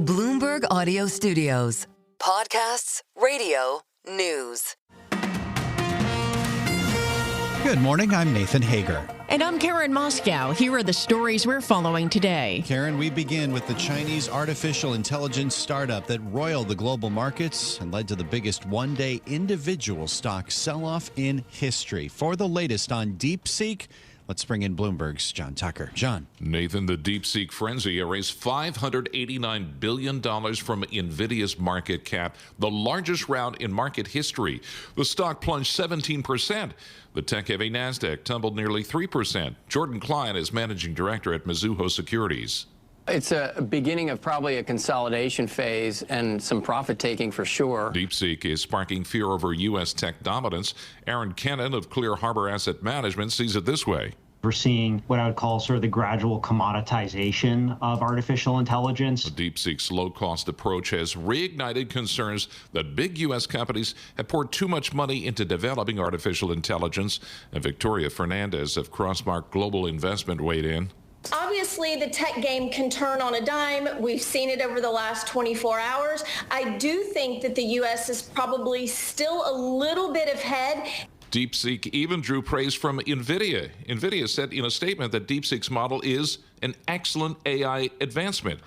Bloomberg Audio Studios. Podcasts, radio, news. Good morning, I'm Nathan Hager. And I'm Karen Moscow. Here are the stories we're following today. Karen, we begin with the Chinese artificial intelligence startup that roiled the global markets and led to the biggest one-day individual stock sell-off in history. For the latest on DeepSeek, let's bring in Bloomberg's John Tucker. John. Nathan, the DeepSeek frenzy erased $589 billion from NVIDIA's market cap, the largest round in market history. The stock plunged 17%. The tech-heavy NASDAQ tumbled nearly 3%. Jordan Klein is managing director at Mizuho Securities. It's a beginning of probably a consolidation phase and some profit-taking for sure. DeepSeek is sparking fear over U.S. tech dominance. Aaron Kennan of Clear Harbor Asset Management sees it this way. We're seeing what I would call sort of the gradual commoditization of artificial intelligence. The DeepSeek's low-cost approach has reignited concerns that big U.S. companies have poured too much money into developing artificial intelligence. And Victoria Fernandez of Crossmark Global Investment weighed in. Obviously, the tech game can turn on a dime. We've seen it over the last 24 hours. I do think that the U.S. is probably still a little bit ahead. DeepSeek even drew praise from NVIDIA. NVIDIA said in a statement that DeepSeek's model is an excellent AI advancement.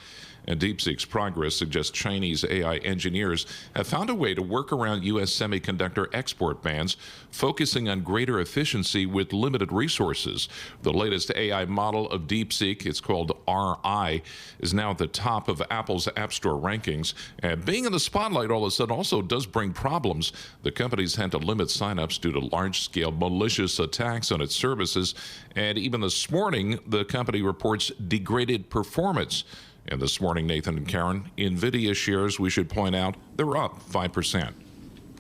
And DeepSeek's progress suggests Chinese AI engineers have found a way to work around U.S. semiconductor export bans, focusing on greater efficiency with limited resources. The latest AI model of DeepSeek, it's called RI, is now at the top of Apple's App Store rankings. And being in the spotlight all of a sudden also does bring problems. The company's had to limit signups due to large-scale malicious attacks on its services. And even this morning, the company reports degraded performance. And this morning, Nathan and Karen, NVIDIA shares, we should point out, they're up 5%.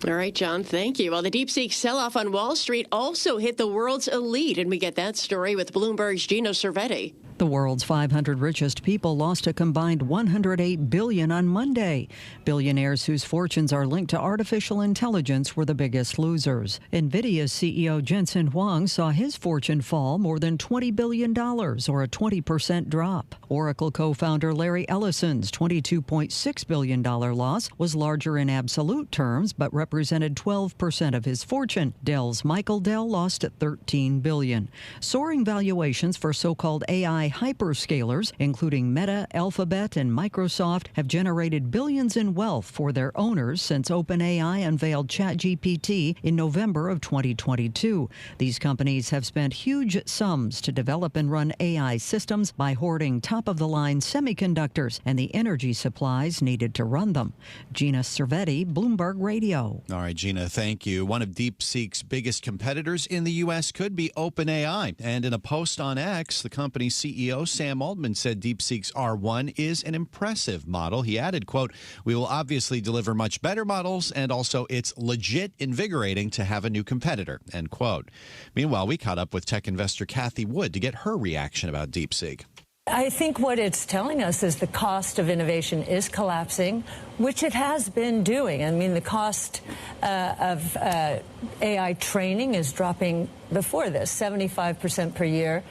All right, John, thank you. Well, the DeepSeek sell-off on Wall Street also hit the world's elite, and we get that story with Bloomberg's Gino Cervetti. The world's 500 richest people lost a combined $108 billion on Monday. Billionaires whose fortunes are linked to artificial intelligence were the biggest losers. NVIDIA's CEO Jensen Huang saw his fortune fall more than $20 billion, or a 20% drop. Oracle co-founder Larry Ellison's $22.6 billion loss was larger in absolute terms, but represented 12% of his fortune. Dell's Michael Dell lost at $13 billion. Soaring valuations for so-called AI hyperscalers, including Meta, Alphabet, and Microsoft, have generated billions in wealth for their owners since OpenAI unveiled ChatGPT in November of 2022. These companies have spent huge sums to develop and run AI systems by hoarding top-of-the-line semiconductors and the energy supplies needed to run them. Gina Cervetti, Bloomberg Radio. All right, Gina, thank you. One of DeepSeek's biggest competitors in the U.S. could be OpenAI. And in a post on X, the company's CEO Sam Altman said DeepSeek's R1 is an impressive model. He added, quote, "We will obviously deliver much better models, and also it's legit invigorating to have a new competitor," end quote. Meanwhile, we caught up with tech investor Cathie Wood to get her reaction about DeepSeek. I think what it's telling us is the cost of innovation is collapsing, which it has been doing. I mean, the cost of AI training is dropping before this, 75% per year.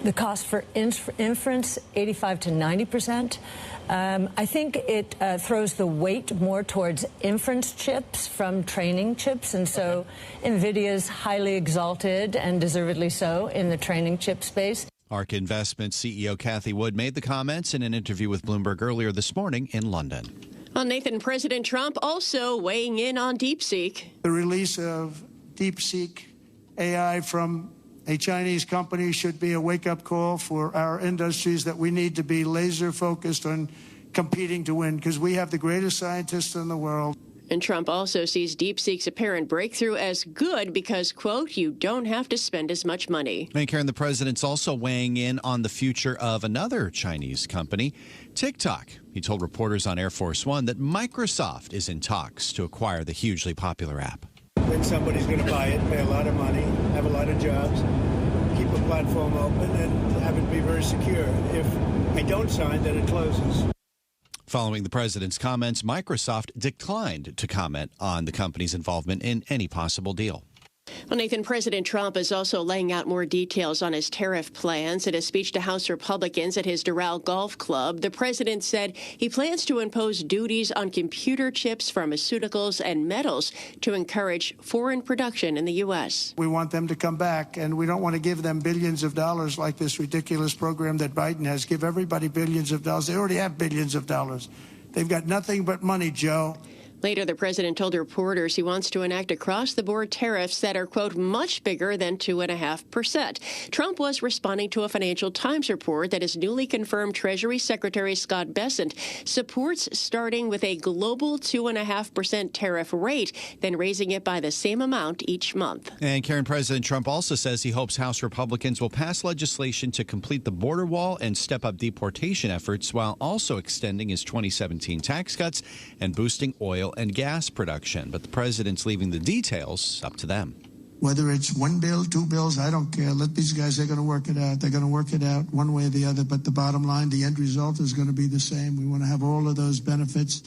The cost for inference, 85 to 90%. I think it throws the weight more towards inference chips from training chips, and so NVIDIA's highly exalted, and deservedly so, in the training chip space. ARK Investments CEO Cathie Wood made the comments in an interview with Bloomberg earlier this morning in London. Well, Nathan, President Trump also weighing in on DeepSeek. The release of DeepSeek AI from a Chinese company should be a wake-up call for our industries that we need to be laser-focused on competing to win, because we have the greatest scientists in the world. And Trump also sees DeepSeek's apparent breakthrough as good because, quote, "you don't have to spend as much money." And Karen, the president's also weighing in on the future of another Chinese company, TikTok. He told reporters on Air Force One that Microsoft is in talks to acquire the hugely popular app. Then somebody's going to buy it, pay a lot of money, have a lot of jobs, keep a platform open, and have it be very secure. If I don't sign, then it closes. Following the president's comments, Microsoft declined to comment on the company's involvement in any possible deal. Well, Nathan, President Trump is also laying out more details on his tariff plans. In a speech to House Republicans at his Doral Golf Club, the president said he plans to impose duties on computer chips, pharmaceuticals, and metals to encourage foreign production in the U.S. We want them to come back, and we don't want to give them billions of dollars like this ridiculous program that Biden has. Give everybody billions of dollars. They already have billions of dollars. They've got nothing but money, Joe. Later, the president told reporters he wants to enact across-the-board tariffs that are, quote, much bigger than 2.5%. Trump was responding to a Financial Times report that his newly confirmed Treasury Secretary Scott Bessent supports starting with a global 2.5% tariff rate, then raising it by the same amount each month. And Karen, President Trump also says he hopes House Republicans will pass legislation to complete the border wall and step up deportation efforts while also extending his 2017 tax cuts and boosting oil and gas production. But the president's leaving the details up to them. Whether it's one bill, two bills, I don't care. Let these guys, they're going to work it out. They're going to work it out one way or the other. But the bottom line, the end result is going to be the same. We want to have all of those benefits,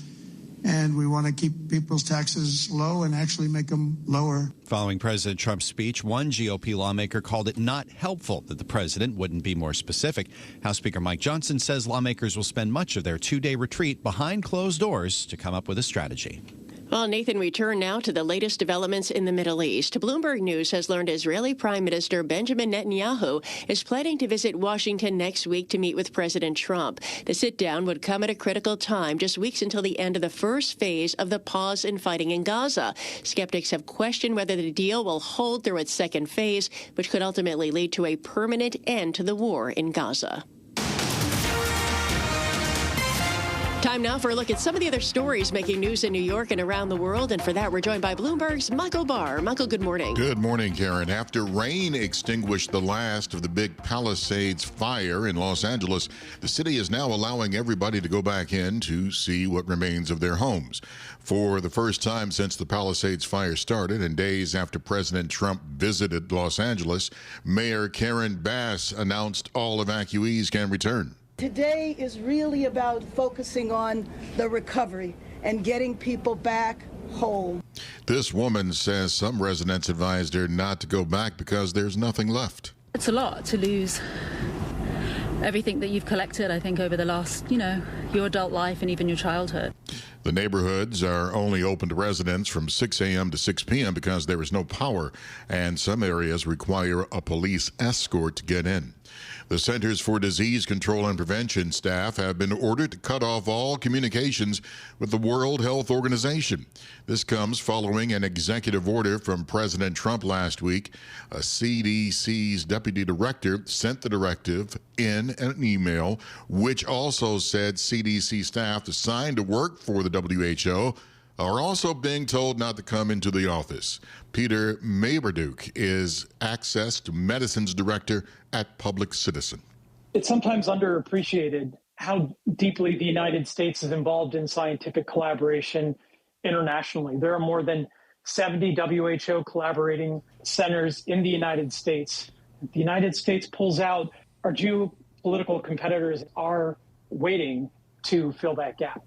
and we want to keep people's taxes low and actually make them lower. Following President Trump's speech, one GOP lawmaker called it not helpful that the president wouldn't be more specific. House Speaker Mike Johnson says lawmakers will spend much of their two-day retreat behind closed doors to come up with a strategy. Well, Nathan, we turn now to the latest developments in the Middle East. Bloomberg News has learned Israeli Prime Minister Benjamin Netanyahu is planning to visit Washington next week to meet with President Trump. The sit-down would come at a critical time, just weeks until the end of the first phase of the pause in fighting in Gaza. Skeptics have questioned whether the deal will hold through its second phase, which could ultimately lead to a permanent end to the war in Gaza. Time now for a look at some of the other stories making news in New York and around the world. And for that, we're joined by Bloomberg's Michael Barr. Michael, good morning. Good morning, Karen. After rain extinguished the last of the big Palisades fire in Los Angeles, the city is now allowing everybody to go back in to see what remains of their homes. For the first time since the Palisades fire started and days after President Trump visited Los Angeles, Mayor Karen Bass announced all evacuees can return. Today is really about focusing on the recovery and getting people back home. This woman says some residents advised her not to go back because there's nothing left. It's a lot to lose everything that you've collected, I think, over the last, your adult life and even your childhood. The neighborhoods are only open to residents from 6 a.m. to 6 p.m. because there is no power, and some areas require a police escort to get in. The Centers for Disease Control and Prevention staff have been ordered to cut off all communications with the World Health Organization. This comes following an executive order from President Trump last week. A CDC's deputy director sent the directive in an email, which also said CDC staff assigned to work for the WHO are also being told not to come into the office. Peter Maberduk is Access to Medicine's director at Public Citizen. It's sometimes underappreciated how deeply the United States is involved in scientific collaboration internationally. There are more than 70 WHO collaborating centers in the United States. If the United States pulls out, our geopolitical competitors are waiting to fill that gap.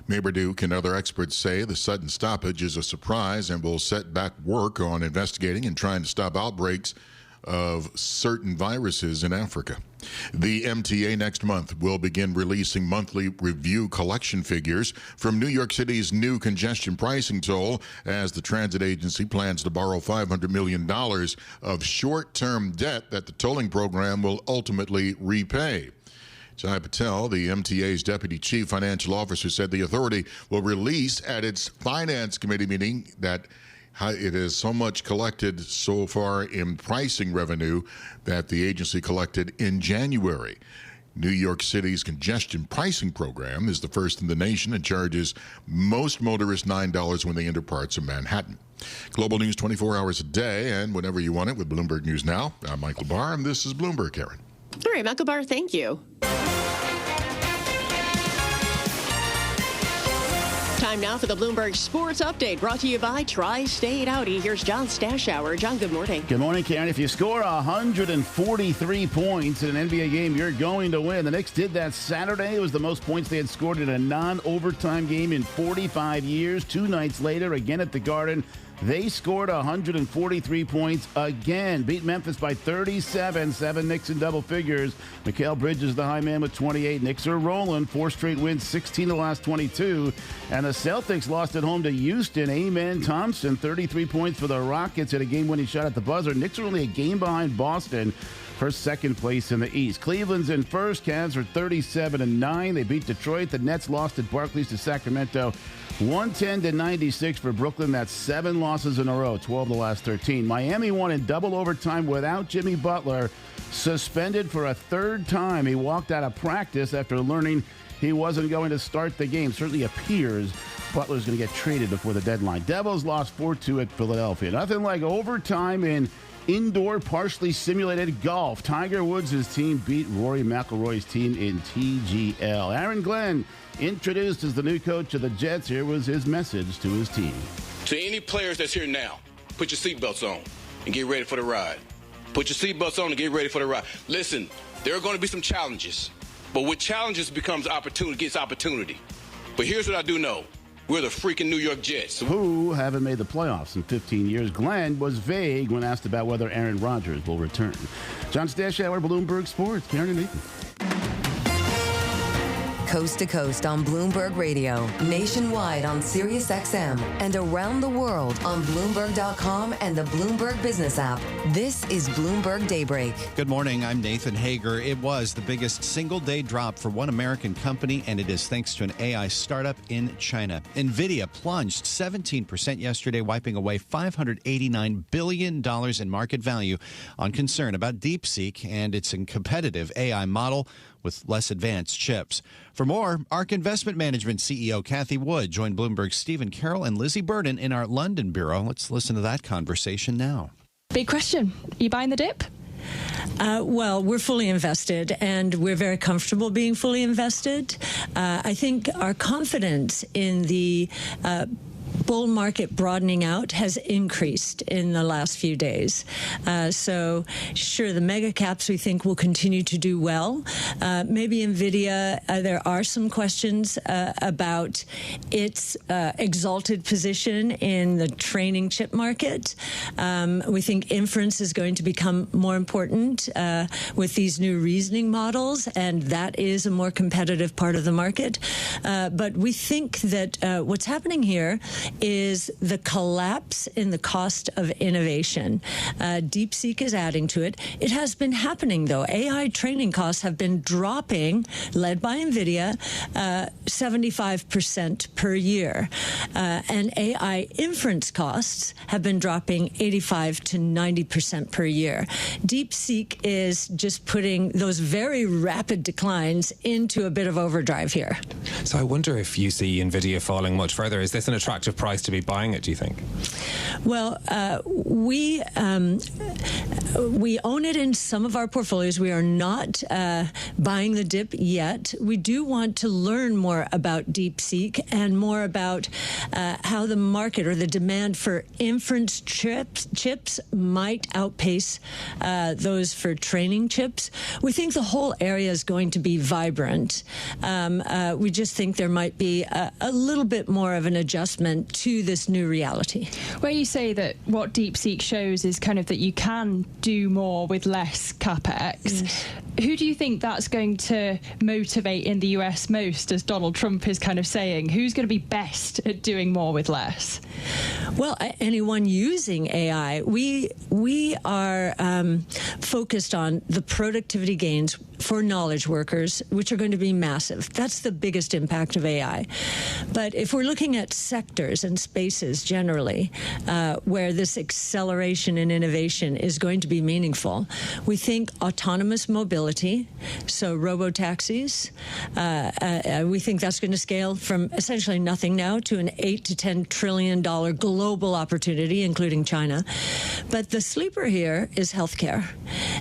Maberduk and other experts say the sudden stoppage is a surprise and will set back work on investigating and trying to stop outbreaks of certain viruses in Africa. The MTA next month will begin releasing monthly review collection figures from New York City's new congestion pricing toll as the transit agency plans to borrow $500 million of short-term debt that the tolling program will ultimately repay. Jai Patel, the MTA's deputy chief financial officer, said the authority will release at its finance committee meeting that it has so much collected so far in pricing revenue that the agency collected in January. New York City's congestion pricing program is the first in the nation and charges most motorists $9 when they enter parts of Manhattan. Global news 24 hours a day and whenever you want it with Bloomberg News Now. I'm Michael Barr, and this is Bloomberg, Karen. All right, Michael Barr, thank you. Time now for the Bloomberg Sports Update, brought to you by Tri-State Audi. Here's John Stashower. John, good morning. Good morning, Karen. If you score 143 points in an NBA game, you're going to win. The Knicks did that Saturday. It was the most points they had scored in a non-overtime game in 45 years. 2 nights later, again at the Garden, They scored 143 points again. Beat Memphis by 37. 7 Knicks in double figures. Mikal Bridges, the high man, with 28. Knicks are rolling. 4 straight wins, 16 of the last 22. And the Celtics lost at home to Houston. Amen Thompson, 33 points for the Rockets at a game-winning shot at the buzzer. Knicks are only a game behind Boston for second place in the East. Cleveland's in first. Cavs are 37-9. They beat Detroit. The Nets lost at Barclays to Sacramento, 110-96 for Brooklyn. That's 7 losses in a row, 12 of the last 13. Miami won in double overtime without Jimmy Butler, suspended for a 3rd time. He walked out of practice after learning he wasn't going to start the game. Certainly appears Butler's going to get traded before the deadline. Devils lost 4-2 at Philadelphia. Nothing like overtime in indoor partially simulated golf. Tiger Woods' team beat Rory McIlroy's team in TGL. Aaron Glenn introduced as the new coach of the Jets. Here was his message to his team. To any players that's here now, put your seatbelts on and get ready for the ride. Put your seatbelts on and get ready for the ride. Listen, there are going to be some challenges, but with challenges becomes opportunity, gets opportunity. But here's what I do know. We're the freaking New York Jets. Who haven't made the playoffs in 15 years. Glenn was vague when asked about whether Aaron Rodgers will return. John Stashower, Bloomberg Sports. Karen and Nathan. Coast to coast on Bloomberg Radio, nationwide on Sirius XM, and around the world on Bloomberg.com and the Bloomberg Business app. This is Bloomberg Daybreak. Good morning. I'm Nathan Hager. It was the biggest single-day drop for one American company, and it is thanks to an AI startup in China. NVIDIA plunged 17% yesterday, wiping away $589 billion in market value on concern about DeepSeek and its competitive AI model with less advanced chips. For more, ARK Investment Management CEO Kathy Wood joined Bloomberg's Stephen Carroll and Lizzie Burden in our London bureau. Let's listen to that conversation now. Big question. Are you buying the dip? Well, we're fully invested, and we're very comfortable being fully invested. I think our confidence in the bull market broadening out has increased in the last few days. So, sure, the mega caps we think will continue to do well. Maybe NVIDIA, there are some questions about its exalted position in the training chip market. We think inference is going to become more important with these new reasoning models, and that is a more competitive part of the market. But we think that what's happening here is the collapse in the cost of innovation. DeepSeek is adding to it. It has been happening, though. AI training costs have been dropping, led by NVIDIA, 75% per year. And AI inference costs have been dropping 85 to 90% per year. DeepSeek is just putting those very rapid declines into a bit of overdrive here. So I wonder if you see NVIDIA falling much further. Is this an attractive price to be buying it, do you think? Well, we own it in some of our portfolios. We are not buying the dip yet. We do want to learn more about DeepSeek and more about how the market or the demand for inference chips might outpace those for training chips. We think the whole area is going to be vibrant. We just think there might be a little bit more of an adjustment to this new reality. Where you say that what DeepSeek shows is kind of that you can do more with less capex. Yes. Who do you think that's going to motivate in the US most, as Donald Trump is kind of saying? Who's going to be best at doing more with less? Well, anyone using AI. We are focused on the productivity gains for knowledge workers, which are going to be massive. That's the biggest impact of AI. But if we're looking at sectors and spaces generally, where this acceleration in innovation is going to be meaningful, we think autonomous mobility, so robo-taxis, we think that's going to scale from essentially nothing now to an $8 to $10 trillion global opportunity, including China. But the sleeper here is healthcare.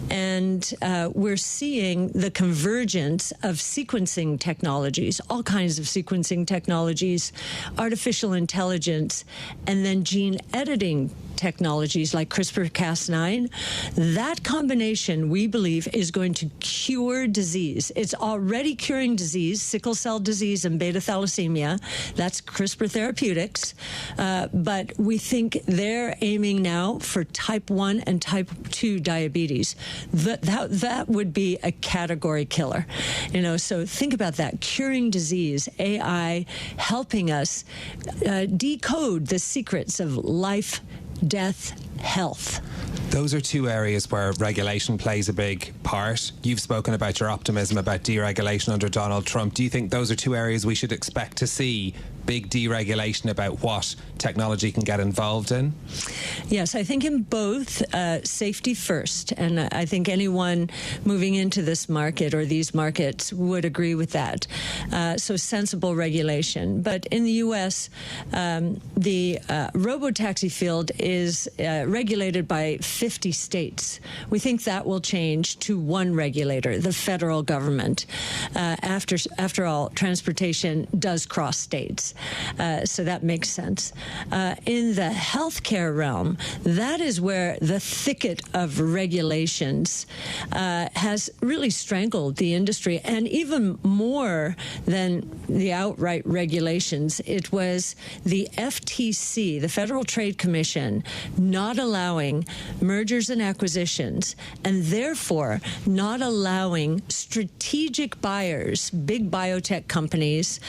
And we're seeing the convergence of sequencing technologies, all kinds of sequencing technologies, artificial intelligence, and then gene editing technologies like CRISPR-Cas9, that combination, we believe, is going to cure disease. It's already curing disease, sickle cell disease and beta thalassemia. That's CRISPR Therapeutics. But we think they're aiming now for type 1 and type 2 diabetes. That would be a category killer. So think about that. Curing disease, AI helping us decode the secrets of life, death, health. Those are two areas where regulation plays a big part. You've spoken about your optimism about deregulation under Donald Trump. Do you think those are two areas we should expect to see big deregulation about what technology can get involved in? Yes, I think in both, safety first. And I think anyone moving into this market or these markets would agree with that. So sensible regulation. But in the U.S., the robotaxi field is regulated by 50 states. We think that will change to one regulator, the federal government. After all, transportation does cross states. So that makes sense. In the healthcare realm, that is where the thicket of regulations has really strangled the industry. And even more than the outright regulations, it was the FTC, the Federal Trade Commission, not allowing mergers and acquisitions, and therefore not allowing strategic buyers, big biotech companies,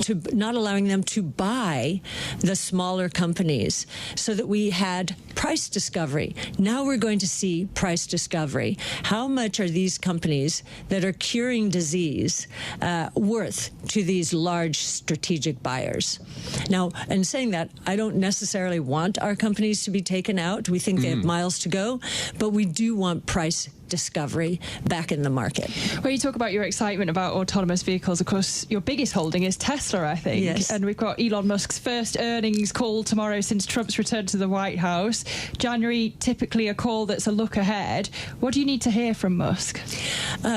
to not allowing them to buy the smaller companies, so that we had price discovery. Now we're going to see price discovery. How much are these companies that are curing disease worth to these large strategic buyers? Now, in saying that, I don't necessarily want our companies to be taken out. We think they have miles to go, but we do want price discovery back in the market. Well, you talk about your excitement about autonomous vehicles. Of course, your biggest holding is Tesla, I think. Yes. And we've got Elon Musk's first earnings call tomorrow since Trump's return to the White House. January, typically a call that's a look ahead. What do you need to hear from Musk?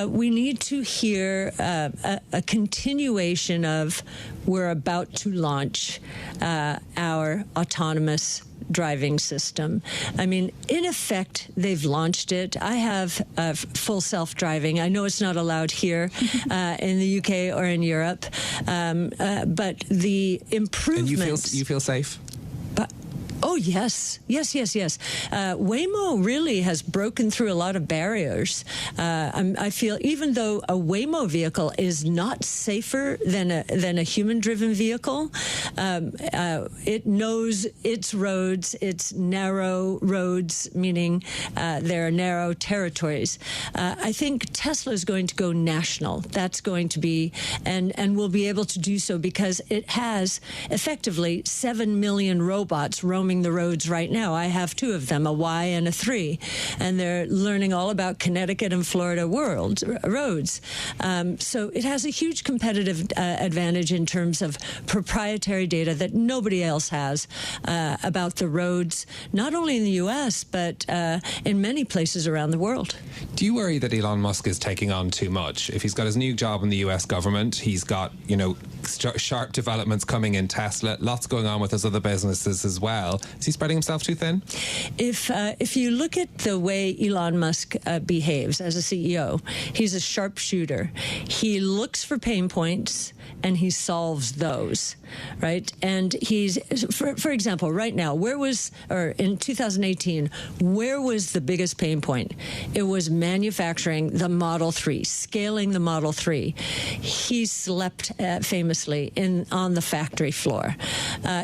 We need to hear a continuation of, we're about to launch our autonomous driving system. I mean, in effect, they've launched it. I have full self-driving. I know it's not allowed here in the UK or in Europe, but the improvements... And you feel safe? Oh, yes. Waymo really has broken through a lot of barriers. I feel even though a Waymo vehicle is not safer than a human-driven vehicle, it knows its roads, its narrow roads, meaning there are narrow territories. I think Tesla is going to go national. That's going to be, and will be able to do so because it has effectively 7 million robots roaming the roads right now. I have 2 of them, a Y and a 3, and they're learning all about Connecticut and Florida roads. So it has a huge competitive advantage in terms of proprietary data that nobody else has about the roads, not only in the U.S., but in many places around the world. Do you worry that Elon Musk is taking on too much? If he's got his new job in the U.S. government, he's got, sharp developments coming in Tesla, lots going on with his other businesses as well. Is he spreading himself too thin? If you look at the way Elon Musk behaves as a CEO, he's a sharpshooter. He looks for pain points and he solves those, right? And he's, for example, right now, in 2018, where was the biggest pain point? It was manufacturing the Model 3, scaling the Model 3. He slept famously on the factory floor.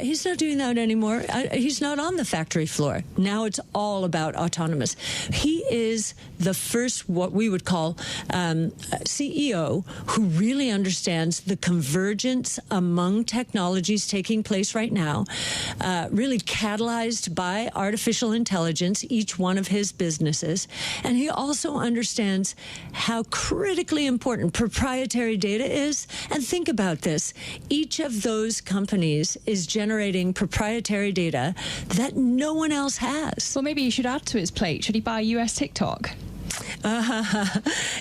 He's not doing that anymore. He's not on the factory floor. Now it's all about autonomous. He is the first, what we would call CEO who really understands the convergence among technologies taking place right now, really catalyzed by artificial intelligence, each one of his businesses. And he also understands how critically important proprietary data is. And think about this. Each of those companies is generating proprietary data that no one else has. Well, maybe you should add to his plate. Should he buy US TikTok?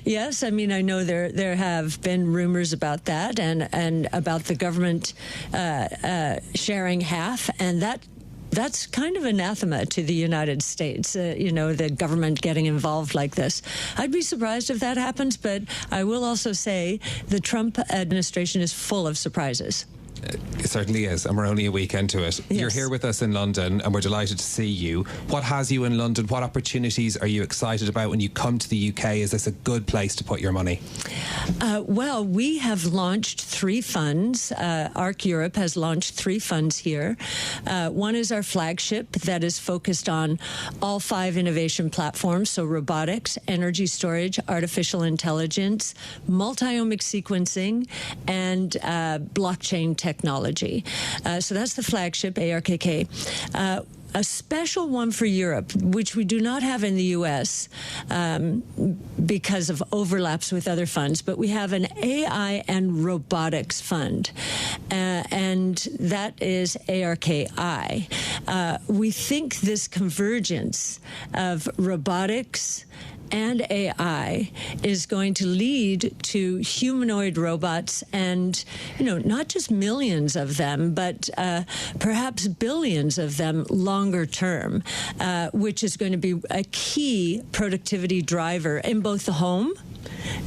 Yes, I mean, I know there have been rumors about that and about the government sharing half, and that's kind of anathema to the United States, the government getting involved like this. I'd be surprised if that happens, but I will also say the Trump administration is full of surprises. It certainly is, and we're only a week into it. Yes. You're here with us in London, and we're delighted to see you. What has you in London? What opportunities are you excited about when you come to the UK? Is this a good place to put your money? Well, we have launched 3 funds. ARC Europe has launched 3 funds here. One is our flagship that is focused on all 5 innovation platforms, so robotics, energy storage, artificial intelligence, multi-omic sequencing, and blockchain technology. So that's the flagship, ARKK. A special one for Europe, which we do not have in the U.S. Because of overlaps with other funds, but we have an AI and robotics fund, and that is ARKI. We think this convergence of robotics and AI is going to lead to humanoid robots and, not just millions of them, but perhaps billions of them longer term, which is going to be a key productivity driver in both the home.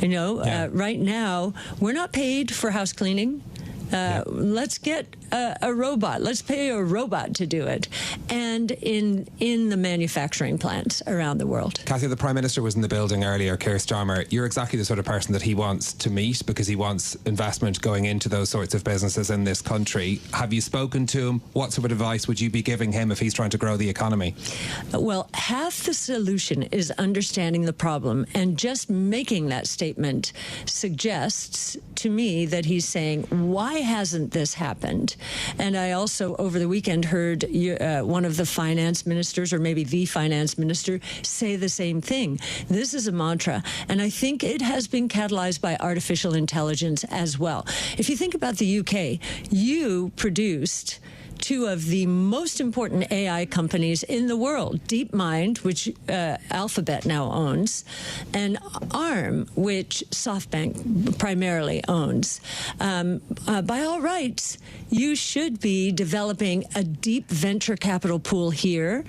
Right now, we're not paid for house cleaning. Let's get a robot. Let's pay a robot to do it. And in the manufacturing plants around the world. Kathy, the Prime Minister was in the building earlier, Keir Starmer. You're exactly the sort of person that he wants to meet because he wants investment going into those sorts of businesses in this country. Have you spoken to him? What sort of advice would you be giving him if he's trying to grow the economy? Well, half the solution is understanding the problem, and just making that statement suggests to me that he's saying, why hasn't this happened? And I also, over the weekend, heard one of the finance ministers, or maybe the finance minister, say the same thing. This is a mantra, and I think it has been catalyzed by artificial intelligence as well. If you think about the UK, you produced 2 of the most important AI companies in the world, DeepMind, which Alphabet now owns, and ARM, which SoftBank primarily owns. By all rights, you should be developing a deep venture capital pool here,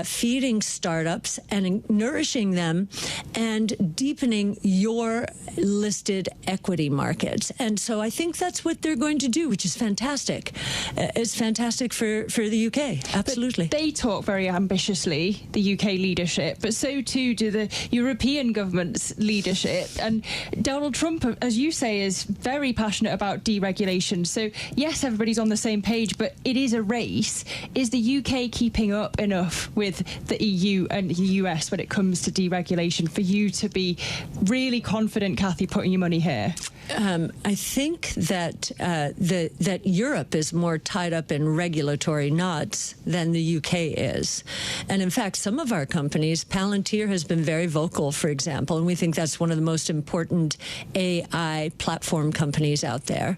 feeding startups and nourishing them and deepening your listed equity markets. And so I think that's what they're going to do, which is fantastic. It's fantastic for the UK. Absolutely. But they talk very ambitiously, the UK leadership, but so too do the European government's leadership. And Donald Trump, as you say, is very passionate about deregulation. So yes, everybody's on the same page, but it is a race. Is the UK keeping up enough with the EU and the US when it comes to deregulation for you to be really confident, Kathy, putting your money here? I think that that Europe is more tied up in regulatory knots than the UK is. And in fact, some of our companies, Palantir has been very vocal, for example, and we think that's one of the most important AI platform companies out there.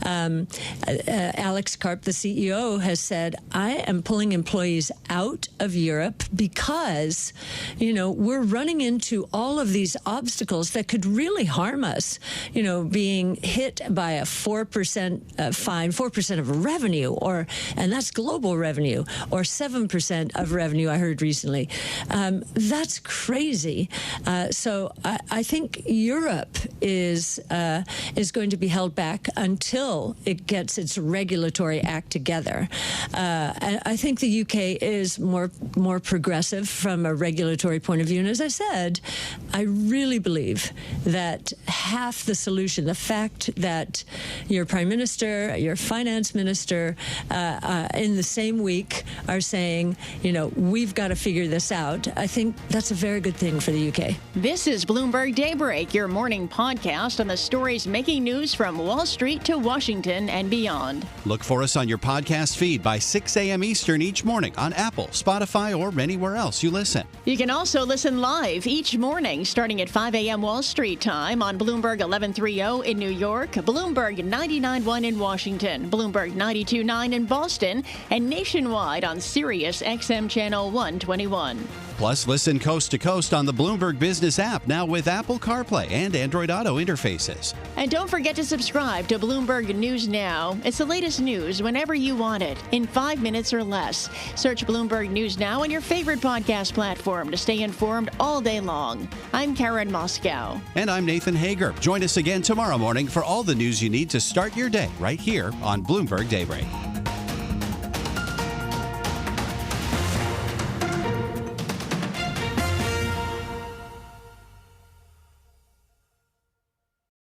Alex Karp, the CEO, has said, I am pulling employees out of Europe because, we're running into all of these obstacles that could really harm us, being hit by a 4% fine, 4% of revenue, and that's global revenue, or 7% of revenue, I heard recently. That's crazy. So I think Europe is going to be held back until it gets its regulatory act together. I think the UK is more progressive from a regulatory point of view. And as I said, I really believe that half the solution, the fact that your Prime Minister, your Finance Minister, in the same week are saying, we've got to figure this out, I think that's a very good thing for the UK. This is Bloomberg Daybreak, your morning podcast on the stories making news from Wall Street to Washington and beyond. Look for us on your podcast feed by 6 a.m. Eastern each morning on Apple, Spotify, or anywhere else you listen. You can also listen live each morning starting at 5 a.m. Wall Street time on Bloomberg 1130 in New York, Bloomberg 99.1 in Washington, Bloomberg 92.9 in Boston, and nationwide on Sirius XM Channel 121. Plus, listen coast to coast on the Bloomberg Business app, now with Apple CarPlay and Android Auto interfaces. And don't forget to subscribe to Bloomberg News Now. It's the latest news whenever you want it, in 5 minutes or less. Search Bloomberg News Now on your favorite podcast platform to stay informed all day long. I'm Karen Moscow. And I'm Nathan Hager. Join us again tomorrow morning for all the news you need to start your day right here on Bloomberg Daybreak.